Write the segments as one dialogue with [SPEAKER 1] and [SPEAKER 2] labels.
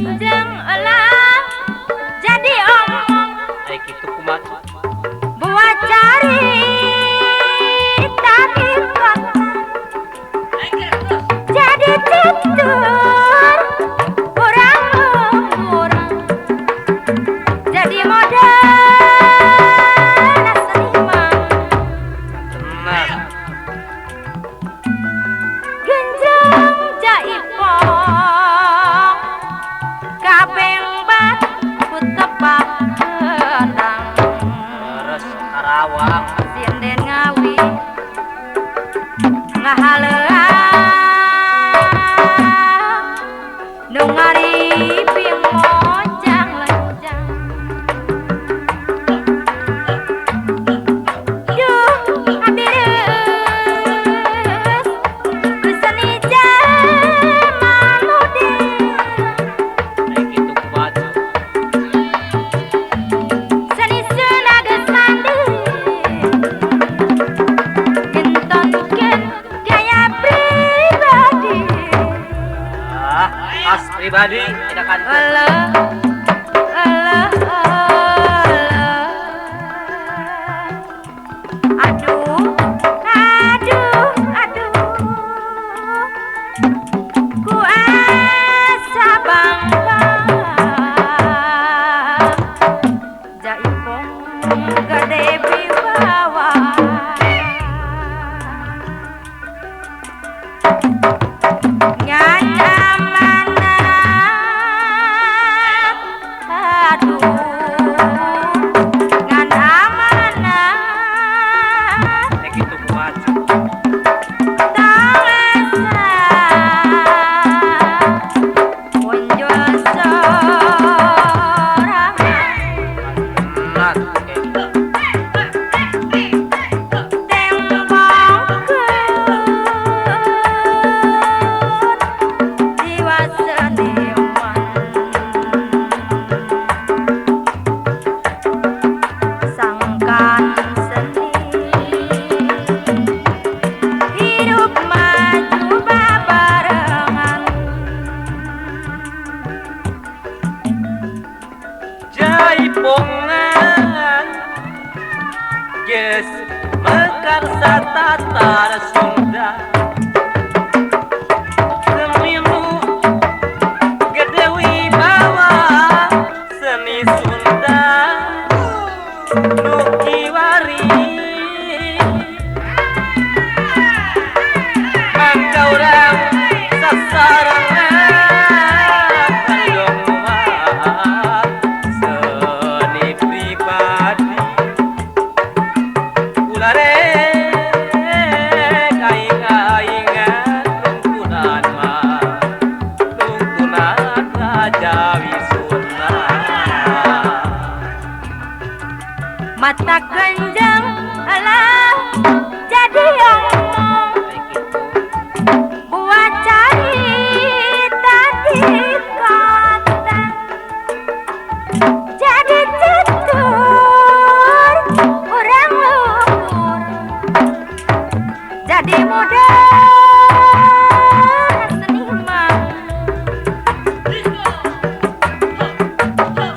[SPEAKER 1] genjang elang jadi omong
[SPEAKER 2] Ai kitu kumaha
[SPEAKER 1] buat cari tapi kota jadi tidur kurang jadi model seniman
[SPEAKER 2] tenang
[SPEAKER 1] genjang jaipong kabeng bat kutepak kendang
[SPEAKER 2] terus Karawang
[SPEAKER 1] sinden ngawi ngahaleang nu ngariping mojang lenjang duh abireus seni jamal
[SPEAKER 2] Ai kitu kumaha
[SPEAKER 1] seni sunageus mandiri ngentonkeun gaya pribadi
[SPEAKER 2] khas pribadi tidak kan
[SPEAKER 1] Alah, alah, alah. Aduh, aduh, aduh. Ku asa bangga jaipong gede wibawa aduh ngan amanah
[SPEAKER 2] Ai kitu kumaha
[SPEAKER 1] tangasa punjul sorangan tembongkeun jiwa seniman sangkan seni hidup maju babarengan
[SPEAKER 2] Jaipongan geus mekar satatar Sunda senimu gede wibawa seni Sunda nu kiwari mangga urang sasarangan kanggo muat seni pribadi ulare kaing-kaingan tungtunan mah tungtunan Raja Wisuna
[SPEAKER 1] mata genjang alah jadi omong buat cari tadi kota jadi tidur orang luhur jadi model seniman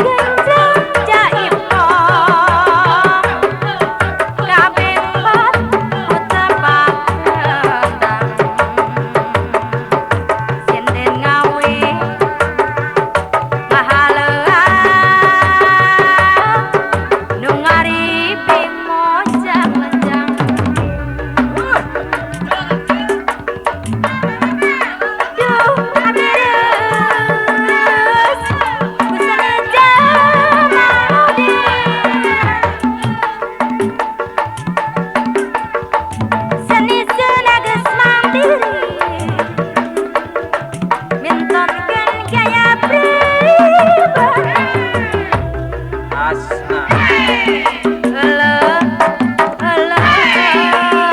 [SPEAKER 1] genjang jaipong kabeng bat kutepak kendang sinden ngawi ngahaleang nu ngariping mojang lenjang duh abireus ku seni jamaludin seni sunageus mandiri mintonkeun gaya pribadi
[SPEAKER 2] asna
[SPEAKER 1] Alah, alah,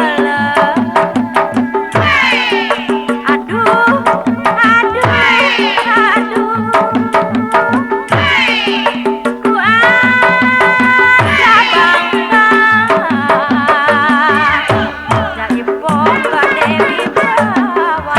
[SPEAKER 1] alah. Aduh, aduh, aduh. Ku asa bangga jaipong gede wibawa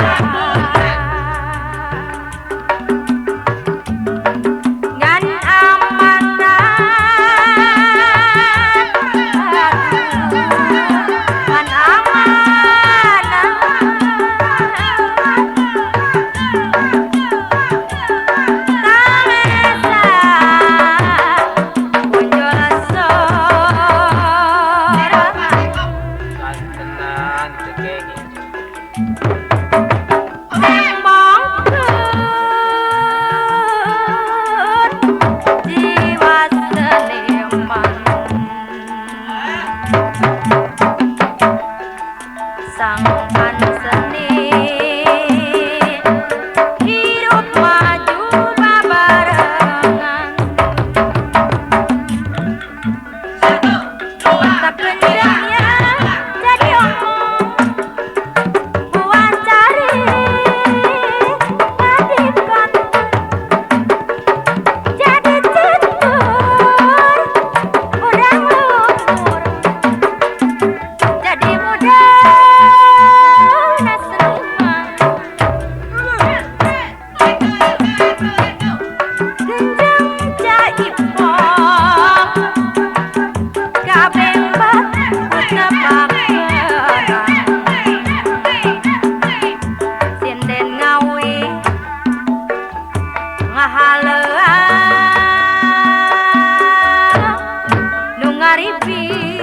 [SPEAKER 1] Abi